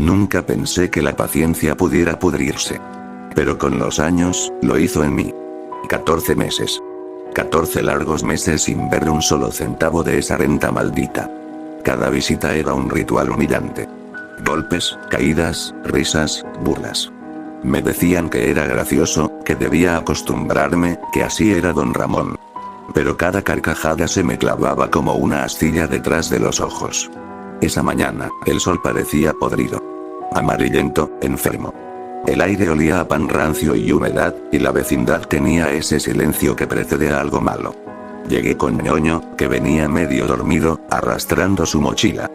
Nunca pensé que la paciencia pudiera pudrirse. Pero con los años, lo hizo en mí. 14 meses. 14 largos meses sin ver un solo centavo de esa renta maldita. Cada visita era un ritual humillante. Golpes, caídas, risas, burlas. Me decían que era gracioso, que debía acostumbrarme, que así era don Ramón. Pero cada carcajada se me clavaba como una astilla detrás de los ojos. Esa mañana, el sol parecía podrido. Amarillento, enfermo. El aire olía a pan rancio y humedad, y la vecindad tenía ese silencio que precede a algo malo. Llegué con ñoño, que venía medio dormido, arrastrando su mochila.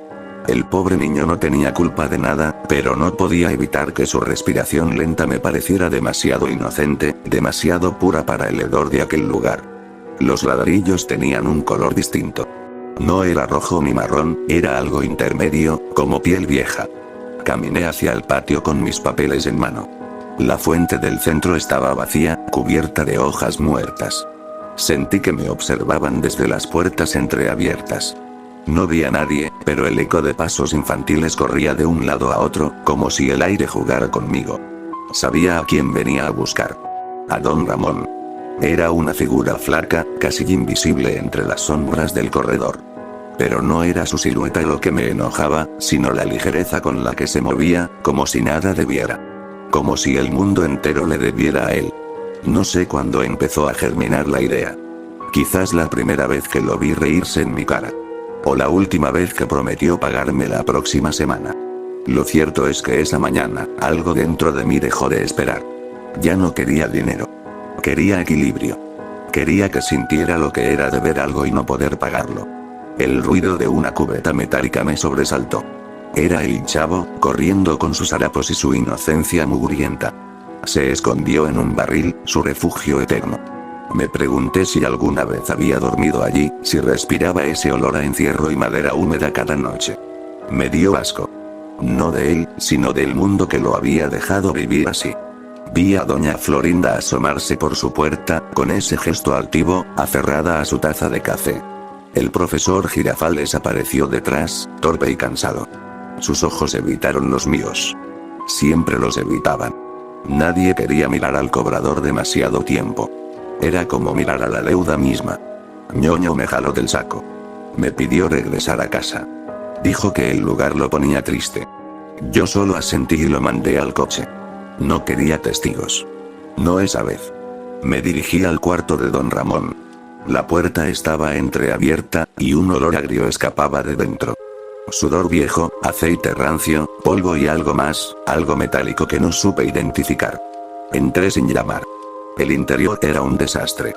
El pobre niño no tenía culpa de nada, pero no podía evitar que su respiración lenta me pareciera demasiado inocente, demasiado pura para el hedor de aquel lugar. Los ladrillos tenían un color distinto. No era rojo ni marrón, era algo intermedio, como piel vieja. Caminé hacia el patio con mis papeles en mano. La fuente del centro estaba vacía, cubierta de hojas muertas. Sentí que me observaban desde las puertas entreabiertas. No vi a nadie, pero el eco de pasos infantiles corría de un lado a otro, como si el aire jugara conmigo. Sabía a quién venía a buscar. A don Ramón. Era una figura flaca, casi invisible entre las sombras del corredor. Pero no era su silueta lo que me enojaba, sino la ligereza con la que se movía, como si nada debiera. Como si el mundo entero le debiera a él. No sé cuándo empezó a germinar la idea. Quizás la primera vez que lo vi reírse en mi cara. O la última vez que prometió pagarme la próxima semana. Lo cierto es que esa mañana, algo dentro de mí dejó de esperar. Ya no quería dinero. Quería equilibrio. Quería que sintiera lo que era deber algo y no poder pagarlo. El ruido de una cubeta metálica me sobresaltó. Era el chavo, corriendo con sus harapos y su inocencia mugrienta. Se escondió en un barril, su refugio eterno. Me pregunté si alguna vez había dormido allí, si respiraba ese olor a encierro y madera húmeda cada noche. Me dio asco. No de él, sino del mundo que lo había dejado vivir así. Vi a doña Florinda asomarse por su puerta, con ese gesto altivo, aferrada a su taza de café. El profesor Girafales apareció detrás, torpe y cansado. Sus ojos evitaron los míos. Siempre los evitaban. Nadie quería mirar al cobrador demasiado tiempo. Era como mirar a la deuda misma. ñoño me jaló del saco. Me pidió regresar a casa. Dijo que el lugar lo ponía triste. Yo solo asentí y lo mandé al coche. No quería testigos. No esa vez. Me dirigí al cuarto de don Ramón. La puerta estaba entreabierta, y un olor agrio escapaba de dentro. Sudor viejo, aceite rancio, polvo y algo más, algo metálico que no supe identificar. Entré sin llamar. El interior era un desastre.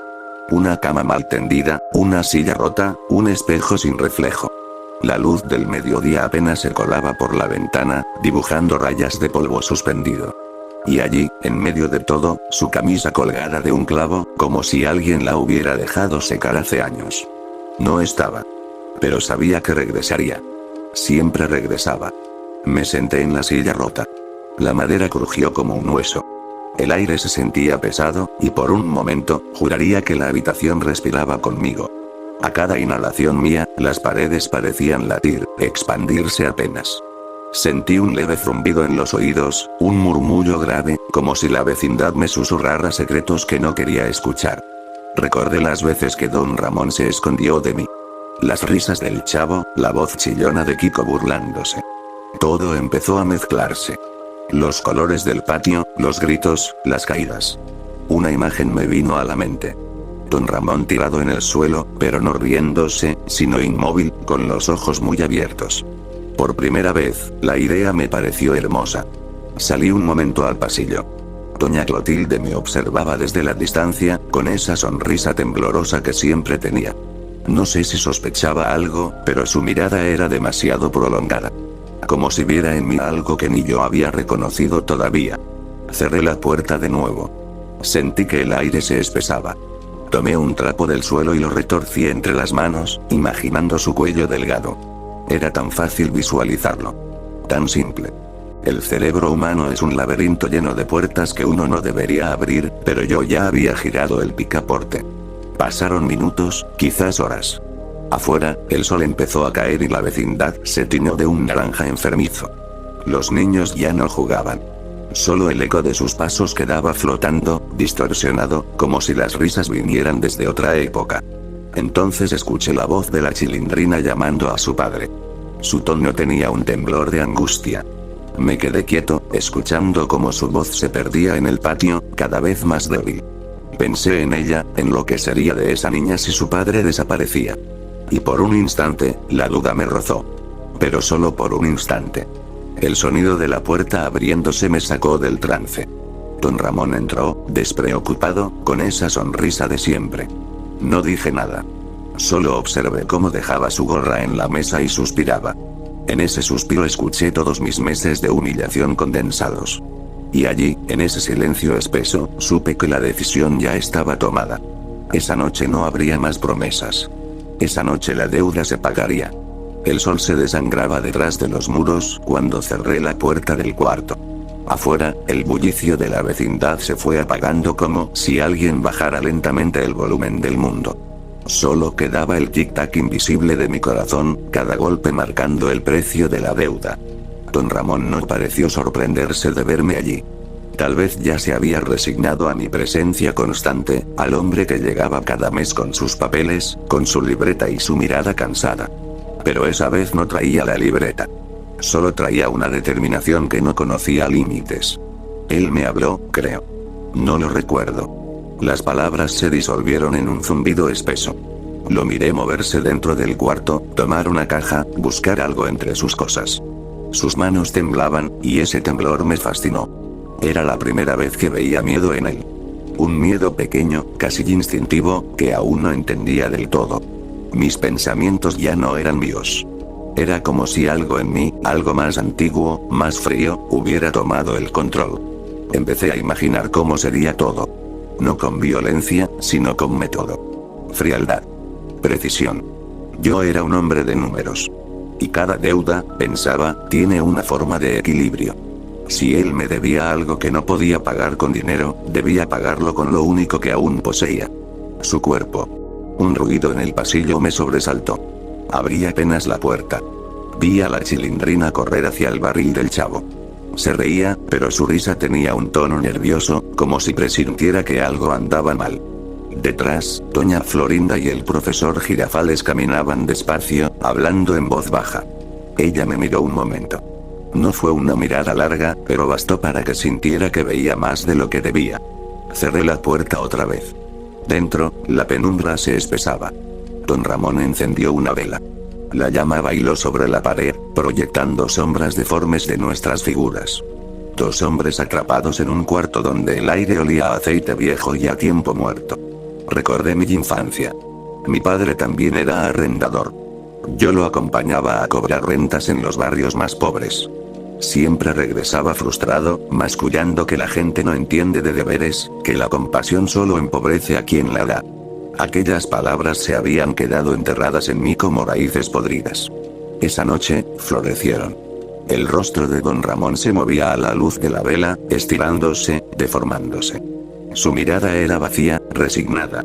Una cama mal tendida, una silla rota, un espejo sin reflejo. La luz del mediodía apenas se colaba por la ventana, dibujando rayas de polvo suspendido. Y allí, en medio de todo, su camisa colgada de un clavo, como si alguien la hubiera dejado secar hace años. No estaba. Pero sabía que regresaría. Siempre regresaba. Me senté en la silla rota. La madera crujió como un hueso. El aire se sentía pesado, y por un momento, juraría que la habitación respiraba conmigo. A cada inhalación mía, las paredes parecían latir, expandirse apenas. Sentí un leve zumbido en los oídos, un murmullo grave, como si la vecindad me susurrara secretos que no quería escuchar. Recordé las veces que don Ramón se escondió de mí. Las risas del chavo, la voz chillona de Kiko burlándose. Todo empezó a mezclarse. Los colores del patio, los gritos, las caídas. Una imagen me vino a la mente. Don Ramón tirado en el suelo, pero no riéndose, sino inmóvil, con los ojos muy abiertos. Por primera vez, la idea me pareció hermosa. Salí un momento al pasillo. Doña Clotilde me observaba desde la distancia, con esa sonrisa temblorosa que siempre tenía. No sé si sospechaba algo, pero su mirada era demasiado prolongada. Como si viera en mí algo que ni yo había reconocido todavía. Cerré la puerta de nuevo. Sentí que el aire se espesaba. Tomé un trapo del suelo y lo retorcí entre las manos, imaginando su cuello delgado. Era tan fácil visualizarlo. Tan simple. El cerebro humano es un laberinto lleno de puertas que uno no debería abrir, pero yo ya había girado el picaporte. Pasaron minutos, quizás horas. Afuera, el sol empezó a caer y la vecindad se tiñó de un naranja enfermizo. Los niños ya no jugaban. Solo el eco de sus pasos quedaba flotando, distorsionado, como si las risas vinieran desde otra época. Entonces escuché la voz de la Chilindrina llamando a su padre. Su tono tenía un temblor de angustia. Me quedé quieto, escuchando cómo su voz se perdía en el patio, cada vez más débil. Pensé en ella, en lo que sería de esa niña si su padre desaparecía. Y por un instante, la duda me rozó. Pero solo por un instante. El sonido de la puerta abriéndose me sacó del trance. Don Ramón entró, despreocupado, con esa sonrisa de siempre. No dije nada. Solo observé cómo dejaba su gorra en la mesa y suspiraba. En ese suspiro escuché todos mis meses de humillación condensados. Y allí, en ese silencio espeso, supe que la decisión ya estaba tomada. Esa noche no habría más promesas. Esa noche la deuda se pagaría. El sol se desangraba detrás de los muros cuando cerré la puerta del cuarto. Afuera, el bullicio de la vecindad se fue apagando como si alguien bajara lentamente el volumen del mundo. Solo quedaba el tic-tac invisible de mi corazón, cada golpe marcando el precio de la deuda. Don Ramón no pareció sorprenderse de verme allí. Tal vez ya se había resignado a mi presencia constante, al hombre que llegaba cada mes con sus papeles, con su libreta y su mirada cansada. Pero esa vez no traía la libreta. Solo traía una determinación que no conocía límites. Él me habló, creo. No lo recuerdo. Las palabras se disolvieron en un zumbido espeso. Lo miré moverse dentro del cuarto, tomar una caja, buscar algo entre sus cosas. Sus manos temblaban, y ese temblor me fascinó. Era la primera vez que veía miedo en él. Un miedo pequeño, casi instintivo, que aún no entendía del todo. Mis pensamientos ya no eran míos. Era como si algo en mí, algo más antiguo, más frío, hubiera tomado el control. Empecé a imaginar cómo sería todo. No con violencia, sino con método. Frialdad. Precisión. Yo era un hombre de números. Y cada deuda, pensaba, tiene una forma de equilibrio. Si él me debía algo que no podía pagar con dinero, debía pagarlo con lo único que aún poseía. Su cuerpo. Un ruido en el pasillo me sobresaltó. Abrí apenas la puerta. Vi a la Chilindrina correr hacia el barril del Chavo. Se reía, pero su risa tenía un tono nervioso, como si presintiera que algo andaba mal. Detrás, doña Florinda y el profesor Girafales caminaban despacio, hablando en voz baja. Ella me miró un momento. No fue una mirada larga, pero bastó para que sintiera que veía más de lo que debía. Cerré la puerta otra vez. Dentro, la penumbra se espesaba. Don Ramón encendió una vela. La llama bailó sobre la pared, proyectando sombras deformes de nuestras figuras. Dos hombres atrapados en un cuarto donde el aire olía a aceite viejo y a tiempo muerto. Recordé mi infancia. Mi padre también era arrendador. Yo lo acompañaba a cobrar rentas en los barrios más pobres. Siempre regresaba frustrado, mascullando que la gente no entiende de deberes, que la compasión solo empobrece a quien la da. Aquellas palabras se habían quedado enterradas en mí como raíces podridas. Esa noche, florecieron. El rostro de don Ramón se movía a la luz de la vela, estirándose, deformándose. Su mirada era vacía, resignada.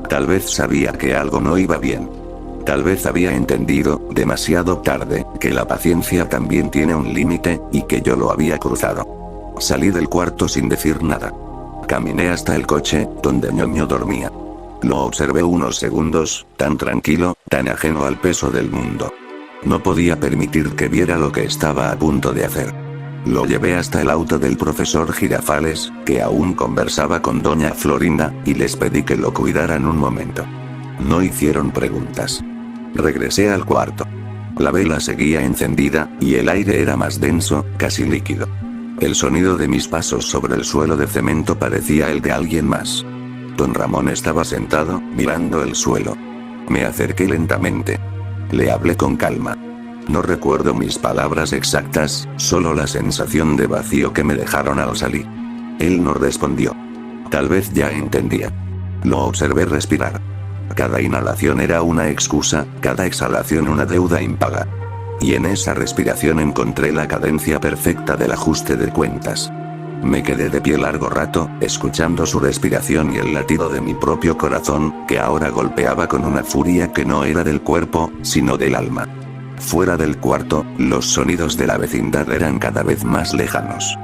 Tal vez sabía que algo no iba bien. Tal vez había entendido, demasiado tarde, que la paciencia también tiene un límite, y que yo lo había cruzado. Salí del cuarto sin decir nada. Caminé hasta el coche, donde Ñoño dormía. Lo observé unos segundos, tan tranquilo, tan ajeno al peso del mundo. No podía permitir que viera lo que estaba a punto de hacer. Lo llevé hasta el auto del profesor Girafales, que aún conversaba con doña Florinda, y les pedí que lo cuidaran un momento. No hicieron preguntas. Regresé al cuarto. La vela seguía encendida, y el aire era más denso, casi líquido. El sonido de mis pasos sobre el suelo de cemento parecía el de alguien más. Don Ramón estaba sentado, mirando el suelo. Me acerqué lentamente. Le hablé con calma. No recuerdo mis palabras exactas, solo la sensación de vacío que me dejaron al salir. Él no respondió. Tal vez ya entendía. Lo observé respirar. Cada inhalación era una excusa, cada exhalación una deuda impaga. Y en esa respiración encontré la cadencia perfecta del ajuste de cuentas. Me quedé de pie largo rato, escuchando su respiración y el latido de mi propio corazón, que ahora golpeaba con una furia que no era del cuerpo, sino del alma. Fuera del cuarto, los sonidos de la vecindad eran cada vez más lejanos.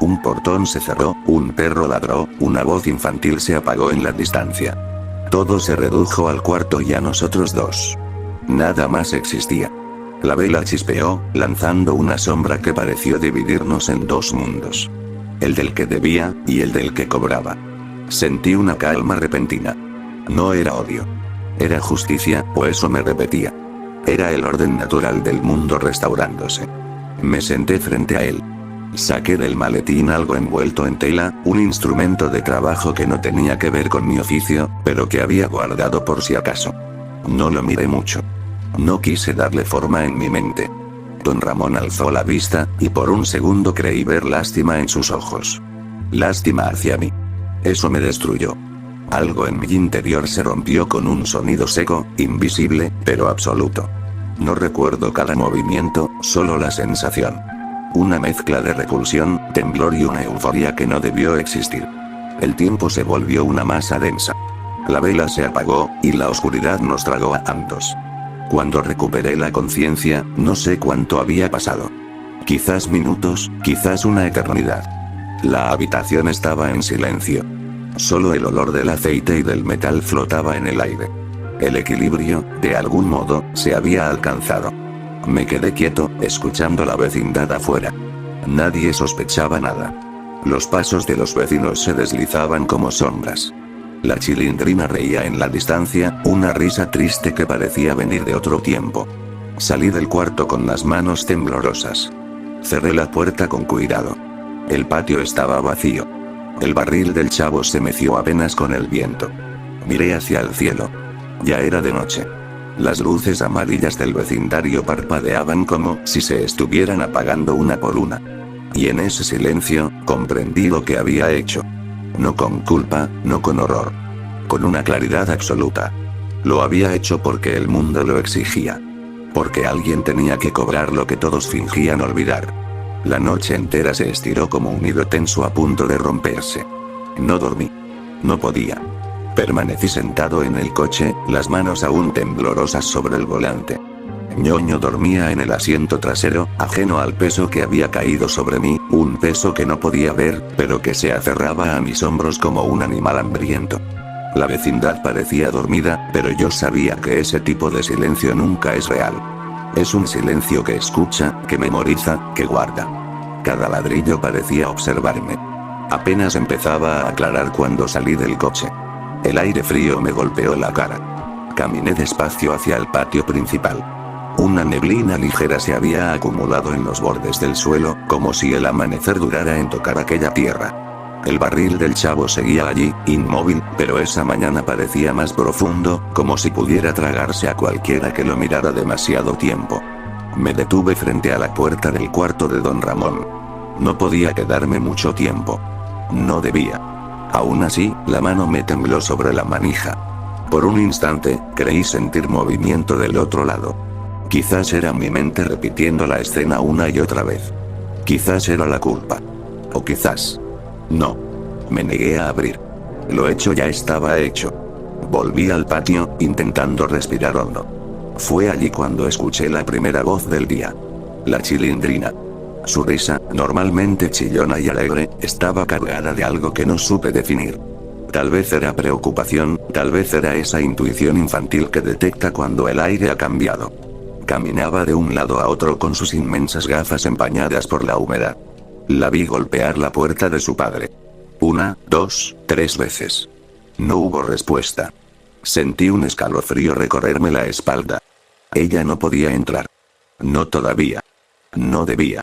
Un portón se cerró, un perro ladró, una voz infantil se apagó en la distancia. Todo se redujo al cuarto y a nosotros dos. Nada más existía. La vela chispeó, lanzando una sombra que pareció dividirnos en dos mundos. El del que debía, y el del que cobraba. Sentí una calma repentina. No era odio. Era justicia, o eso me repetía. Era el orden natural del mundo restaurándose. Me senté frente a él. Saqué del maletín algo envuelto en tela, un instrumento de trabajo que no tenía que ver con mi oficio, pero que había guardado por si acaso. No lo miré mucho. No quise darle forma en mi mente. Don Ramón alzó la vista, y por un segundo creí ver lástima en sus ojos. Lástima hacia mí. Eso me destruyó. Algo en mi interior se rompió con un sonido seco, invisible, pero absoluto. No recuerdo cada movimiento, solo la sensación. Una mezcla de repulsión, temblor y una euforia que no debió existir. El tiempo se volvió una masa densa. La vela se apagó, y la oscuridad nos tragó a ambos. Cuando recuperé la conciencia, no sé cuánto había pasado. Quizás minutos, quizás una eternidad. La habitación estaba en silencio. Solo el olor del aceite y del metal flotaba en el aire. El equilibrio, de algún modo, se había alcanzado. Me quedé quieto, escuchando la vecindad afuera. Nadie sospechaba nada. Los pasos de los vecinos se deslizaban como sombras. La chilindrina reía en la distancia, una risa triste que parecía venir de otro tiempo. Salí del cuarto con las manos temblorosas. Cerré la puerta con cuidado. El patio estaba vacío. El barril del chavo se meció apenas con el viento. Miré hacia el cielo. Ya era de noche. Las luces amarillas del vecindario parpadeaban como si se estuvieran apagando una por una. Y en ese silencio, comprendí lo que había hecho. No con culpa, no con horror. Con una claridad absoluta. Lo había hecho porque el mundo lo exigía. Porque alguien tenía que cobrar lo que todos fingían olvidar. La noche entera se estiró como un hilo tenso a punto de romperse. No dormí. No podía. Permanecí sentado en el coche, las manos aún temblorosas sobre el volante. Ñoño dormía en el asiento trasero, ajeno al peso que había caído sobre mí, un peso que no podía ver, pero que se aferraba a mis hombros como un animal hambriento. La vecindad parecía dormida, pero yo sabía que ese tipo de silencio nunca es real. Es un silencio que escucha, que memoriza, que guarda. Cada ladrillo parecía observarme. Apenas empezaba a aclarar cuando salí del coche. El aire frío me golpeó la cara. Caminé despacio hacia el patio principal. Una neblina ligera se había acumulado en los bordes del suelo, como si el amanecer durara en tocar aquella tierra. El barril del chavo seguía allí, inmóvil, pero esa mañana parecía más profundo, como si pudiera tragarse a cualquiera que lo mirara demasiado tiempo. Me detuve frente a la puerta del cuarto de don Ramón. No podía quedarme mucho tiempo. No debía. Aún así, la mano me tembló sobre la manija. Por un instante, creí sentir movimiento del otro lado. Quizás era mi mente repitiendo la escena una y otra vez. Quizás era la culpa. O quizás... No. Me negué a abrir. Lo hecho ya estaba hecho. Volví al patio, intentando respirar hondo. Fue allí cuando escuché la primera voz del día. La chilindrina. Su risa, normalmente chillona y alegre, estaba cargada de algo que no supe definir. Tal vez era preocupación, tal vez era esa intuición infantil que detecta cuando el aire ha cambiado. Caminaba de un lado a otro con sus inmensas gafas empañadas por la humedad. La vi golpear la puerta de su padre. 1, 2, 3 veces. No hubo respuesta. Sentí un escalofrío recorrerme la espalda. Ella no podía entrar. No todavía. No debía.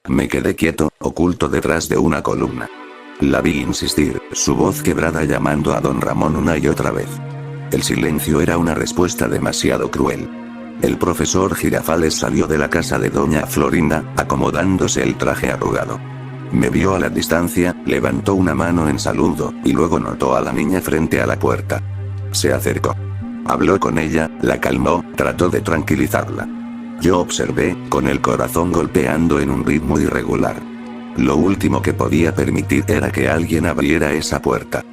Me quedé quieto, oculto detrás de una columna. La vi insistir, su voz quebrada llamando a don Ramón una y otra vez. El silencio era una respuesta demasiado cruel. El profesor Girafales salió de la casa de doña Florinda, acomodándose el traje arrugado. Me vio a la distancia, levantó una mano en saludo, y luego notó a la niña frente a la puerta. Se acercó. Habló con ella, la calmó, trató de tranquilizarla. Yo observé, con el corazón golpeando en un ritmo irregular. Lo último que podía permitir era que alguien abriera esa puerta.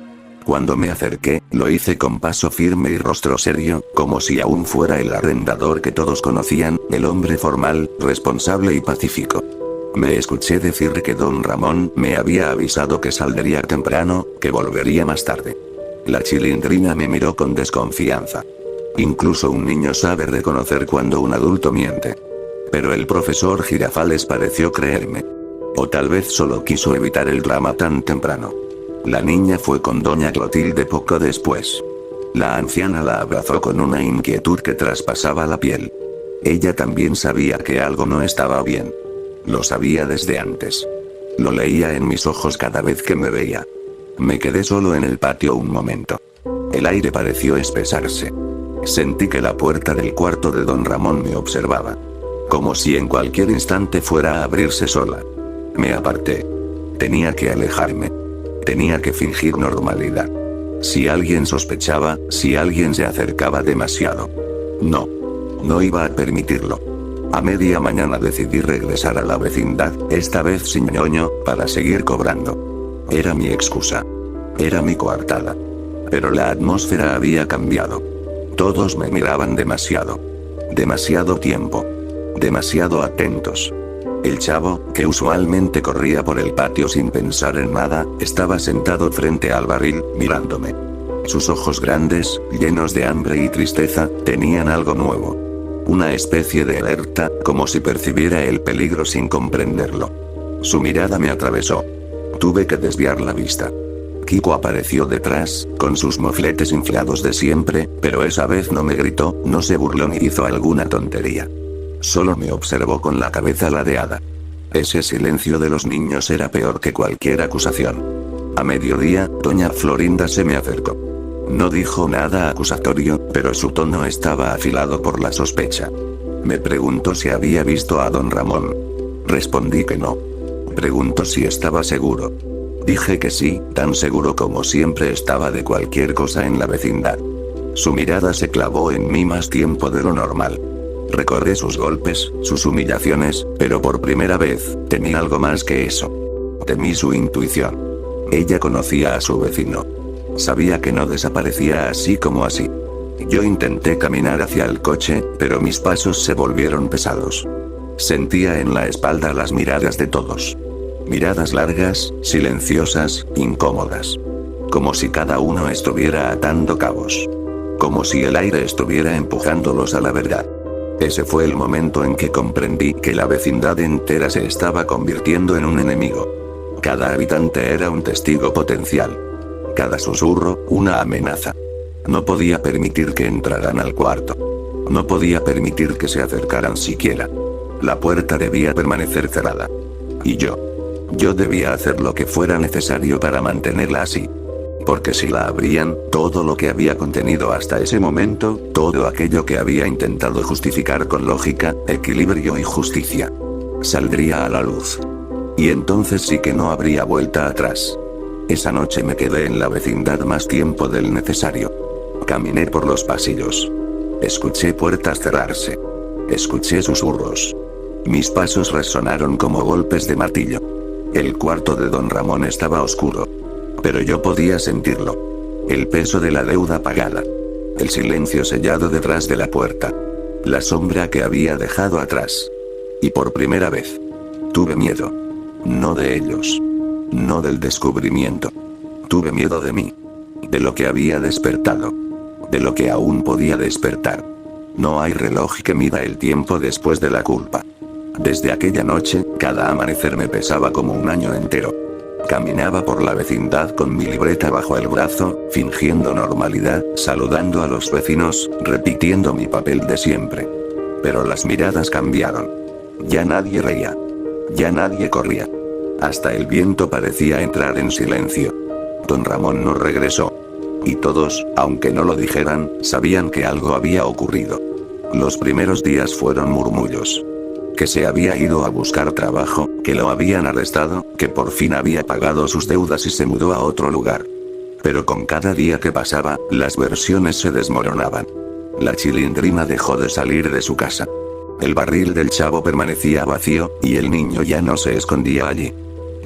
Cuando me acerqué, lo hice con paso firme y rostro serio, como si aún fuera el arrendador que todos conocían, el hombre formal, responsable y pacífico. Me escuché decir que don Ramón me había avisado que saldría temprano, que volvería más tarde. La chilindrina me miró con desconfianza. Incluso un niño sabe reconocer cuando un adulto miente. Pero el profesor Girafales pareció creerme. O tal vez solo quiso evitar el drama tan temprano. La niña fue con doña Clotilde poco después. La anciana la abrazó con una inquietud que traspasaba la piel. Ella también sabía que algo no estaba bien. Lo sabía desde antes. Lo leía en mis ojos cada vez que me veía. Me quedé solo en el patio un momento. El aire pareció espesarse. Sentí que la puerta del cuarto de don Ramón me observaba. Como si en cualquier instante fuera a abrirse sola. Me aparté. Tenía que alejarme. Tenía que fingir normalidad. Si alguien sospechaba, si alguien se acercaba demasiado. No iba a permitirlo. A media mañana decidí regresar a la vecindad, esta vez sin ñoño, para seguir cobrando. Era mi excusa. Era mi coartada. Pero la atmósfera había cambiado. Todos me miraban demasiado. Demasiado tiempo. Demasiado atentos. El chavo, que usualmente corría por el patio sin pensar en nada, estaba sentado frente al barril, mirándome. Sus ojos grandes, llenos de hambre y tristeza, tenían algo nuevo. Una especie de alerta, como si percibiera el peligro sin comprenderlo. Su mirada me atravesó. Tuve que desviar la vista. Kiko apareció detrás, con sus mofletes inflados de siempre, pero esa vez no me gritó, no se burló ni hizo alguna tontería. Solo me observó con la cabeza ladeada. Ese silencio de los niños era peor que cualquier acusación. A mediodía, doña Florinda se me acercó. No dijo nada acusatorio, pero su tono estaba afilado por la sospecha. Me preguntó si había visto a don Ramón. Respondí que no. Preguntó si estaba seguro. Dije que sí, tan seguro como siempre estaba de cualquier cosa en la vecindad. Su mirada se clavó en mí más tiempo de lo normal. Recordé sus golpes, sus humillaciones, pero por primera vez, temí algo más que eso. Temí su intuición. Ella conocía a su vecino. Sabía que no desaparecía así como así. Yo intenté caminar hacia el coche, pero mis pasos se volvieron pesados. Sentía en la espalda las miradas de todos. Miradas largas, silenciosas, incómodas. Como si cada uno estuviera atando cabos. Como si el aire estuviera empujándolos a la verdad. Ese fue el momento en que comprendí que la vecindad entera se estaba convirtiendo en un enemigo. Cada habitante era un testigo potencial. Cada susurro, una amenaza. No podía permitir que entraran al cuarto. No podía permitir que se acercaran siquiera. La puerta debía permanecer cerrada. Y yo debía hacer lo que fuera necesario para mantenerla así. Porque si la abrían, todo lo que había contenido hasta ese momento, todo aquello que había intentado justificar con lógica, equilibrio y justicia, saldría a la luz. Y entonces sí que no habría vuelta atrás. Esa noche me quedé en la vecindad más tiempo del necesario. Caminé por los pasillos. Escuché puertas cerrarse. Escuché susurros. Mis pasos resonaron como golpes de martillo. El cuarto de don Ramón estaba oscuro. Pero yo podía sentirlo. El peso de la deuda pagada. El silencio sellado detrás de la puerta. La sombra que había dejado atrás. Y por primera vez, tuve miedo. No de ellos. No del descubrimiento. Tuve miedo de mí. De lo que había despertado. De lo que aún podía despertar. No hay reloj que mida el tiempo después de la culpa. Desde aquella noche, cada amanecer me pesaba como un año entero. Caminaba por la vecindad con mi libreta bajo el brazo, fingiendo normalidad, saludando a los vecinos, repitiendo mi papel de siempre. Pero las miradas cambiaron. Ya nadie reía. Ya nadie corría. Hasta el viento parecía entrar en silencio. Don Ramón no regresó. Y todos, aunque no lo dijeran, sabían que algo había ocurrido. Los primeros días fueron murmullos. Que se había ido a buscar trabajo, que lo habían arrestado, que por fin había pagado sus deudas y se mudó a otro lugar. Pero con cada día que pasaba, las versiones se desmoronaban. La chilindrina dejó de salir de su casa. El barril del chavo permanecía vacío, y el niño ya no se escondía allí.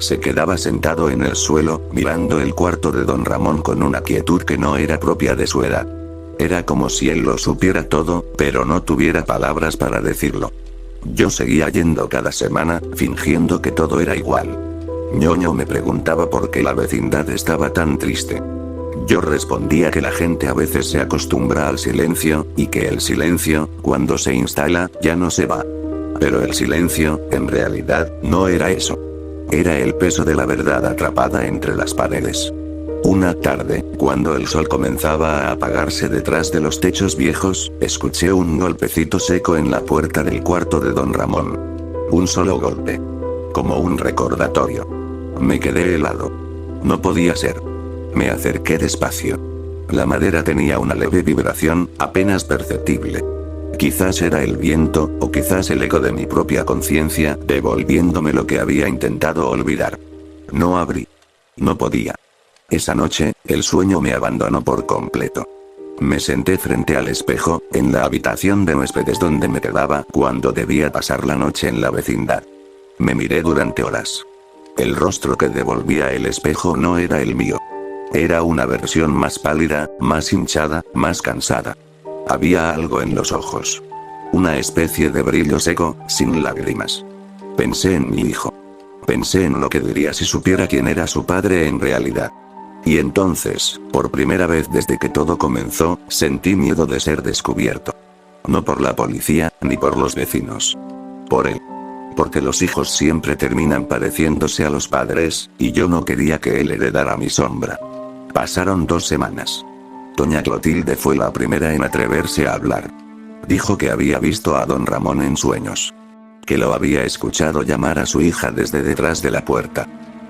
Se quedaba sentado en el suelo, mirando el cuarto de don Ramón con una quietud que no era propia de su edad. Era como si él lo supiera todo, pero no tuviera palabras para decirlo. Yo seguía yendo cada semana, fingiendo que todo era igual. Ñoño me preguntaba por qué la vecindad estaba tan triste. Yo respondía que la gente a veces se acostumbra al silencio, y que el silencio, cuando se instala, ya no se va. Pero el silencio, en realidad, no era eso. Era el peso de la verdad atrapada entre las paredes. Una tarde, cuando el sol comenzaba a apagarse detrás de los techos viejos, escuché un golpecito seco en la puerta del cuarto de don Ramón. Un solo golpe. Como un recordatorio. Me quedé helado. No podía ser. Me acerqué despacio. La madera tenía una leve vibración, apenas perceptible. Quizás era el viento, o quizás el eco de mi propia conciencia, devolviéndome lo que había intentado olvidar. No abrí. No podía. Esa noche, el sueño me abandonó por completo. Me senté frente al espejo, en la habitación de huéspedes donde me quedaba cuando debía pasar la noche en la vecindad. Me miré durante horas. El rostro que devolvía el espejo no era el mío. Era una versión más pálida, más hinchada, más cansada. Había algo en los ojos. Una especie de brillo seco, sin lágrimas. Pensé en mi hijo. Pensé en lo que diría si supiera quién era su padre en realidad. Y entonces, por primera vez desde que todo comenzó, sentí miedo de ser descubierto. No por la policía, ni por los vecinos. Por él. Porque los hijos siempre terminan pareciéndose a los padres, y yo no quería que él heredara mi sombra. Pasaron 2 semanas. Doña Clotilde fue la primera en atreverse a hablar. Dijo que había visto a don Ramón en sueños. Que lo había escuchado llamar a su hija desde detrás de la puerta.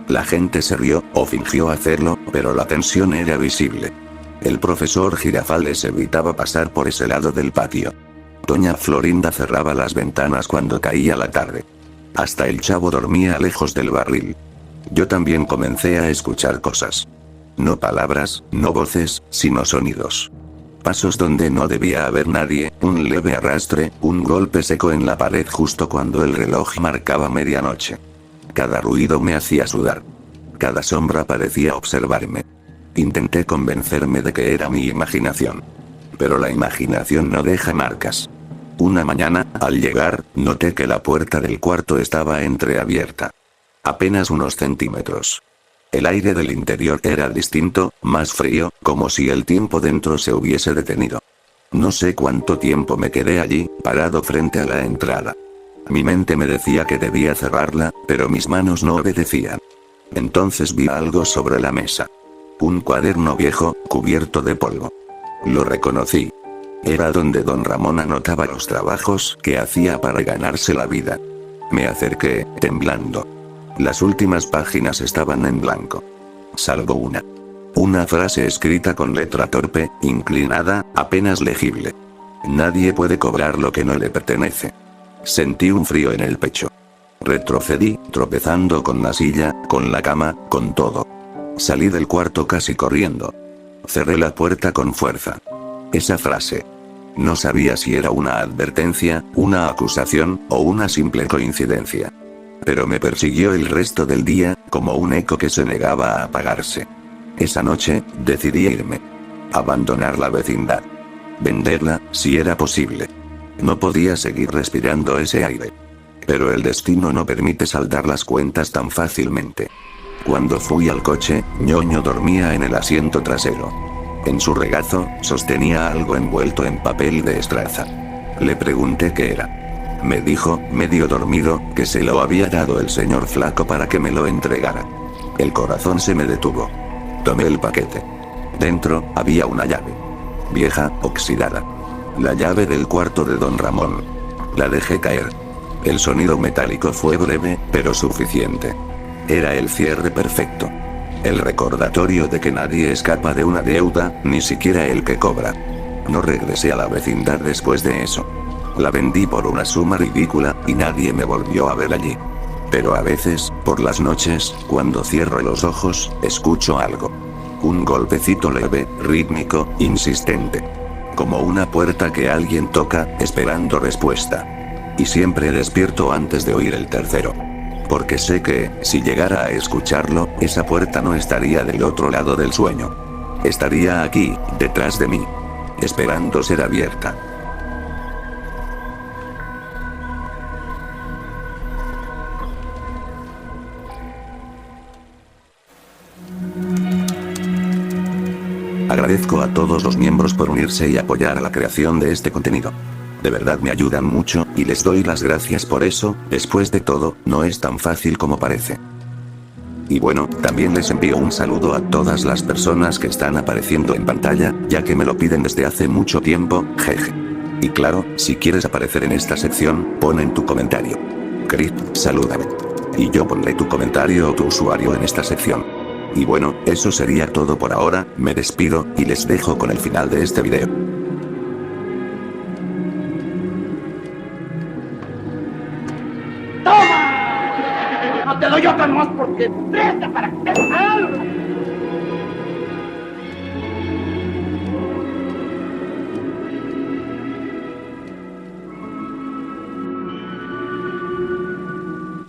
La gente se rió, o fingió hacerlo, pero la tensión era visible. El profesor Girafales evitaba pasar por ese lado del patio. Doña Florinda cerraba las ventanas cuando caía la tarde. Hasta el chavo dormía lejos del barril. Yo también comencé a escuchar cosas. No palabras, no voces, sino sonidos. Pasos donde no debía haber nadie, un leve arrastre, un golpe seco en la pared justo cuando el reloj marcaba medianoche. Cada ruido me hacía sudar. Cada sombra parecía observarme. Intenté convencerme de que era mi imaginación. Pero la imaginación no deja marcas. Una mañana, al llegar, noté que la puerta del cuarto estaba entreabierta. Apenas unos centímetros. El aire del interior era distinto, más frío, como si el tiempo dentro se hubiese detenido. No sé cuánto tiempo me quedé allí, parado frente a la entrada. Mi mente me decía que debía cerrarla, pero mis manos no obedecían. Entonces vi algo sobre la mesa. Un cuaderno viejo, cubierto de polvo. Lo reconocí. Era donde don Ramón anotaba los trabajos que hacía para ganarse la vida. Me acerqué, temblando. Las últimas páginas estaban en blanco. Salvo una. Una frase escrita con letra torpe, inclinada, apenas legible. Nadie puede cobrar lo que no le pertenece. Sentí un frío en el pecho. Retrocedí, tropezando con la silla, con la cama, con todo. Salí del cuarto casi corriendo. Cerré la puerta con fuerza. Esa frase. No sabía si era una advertencia, una acusación, o una simple coincidencia. Pero me persiguió el resto del día, como un eco que se negaba a apagarse. Esa noche, decidí irme. Abandonar la vecindad. Venderla, si era posible. No podía seguir respirando ese aire. Pero el destino no permite saldar las cuentas tan fácilmente. Cuando fui al coche, Ñoño dormía en el asiento trasero. En su regazo, sostenía algo envuelto en papel de estraza. Le pregunté qué era. Me dijo, medio dormido, que se lo había dado el señor Flaco para que me lo entregara. El corazón se me detuvo. Tomé el paquete. Dentro, había una llave. Vieja, oxidada. La llave del cuarto de don Ramón. La dejé caer. El sonido metálico fue breve, pero suficiente. Era el cierre perfecto. El recordatorio de que nadie escapa de una deuda, ni siquiera el que cobra. No regresé a la vecindad después de eso. La vendí por una suma ridícula, y nadie me volvió a ver allí. Pero a veces, por las noches, cuando cierro los ojos, escucho algo. Un golpecito leve, rítmico, insistente. Como una puerta que alguien toca, esperando respuesta. Y siempre despierto antes de oír el tercero. Porque sé que, si llegara a escucharlo, esa puerta no estaría del otro lado del sueño. Estaría aquí, detrás de mí. Esperando ser abierta. Agradezco a todos los miembros por unirse y apoyar a la creación de este contenido. De verdad me ayudan mucho, y les doy las gracias por eso. Después de todo, no es tan fácil como parece. Y bueno, también les envío un saludo a todas las personas que están apareciendo en pantalla, ya que me lo piden desde hace mucho tiempo, jeje. Y claro, si quieres aparecer en esta sección, pon en tu comentario. Crit, salúdame. Y yo pondré tu comentario o tu usuario en esta sección. Y bueno, eso sería todo por ahora, me despido, y les dejo con el final de este video. ¡Toma! No te doy otra más porque presta para que te...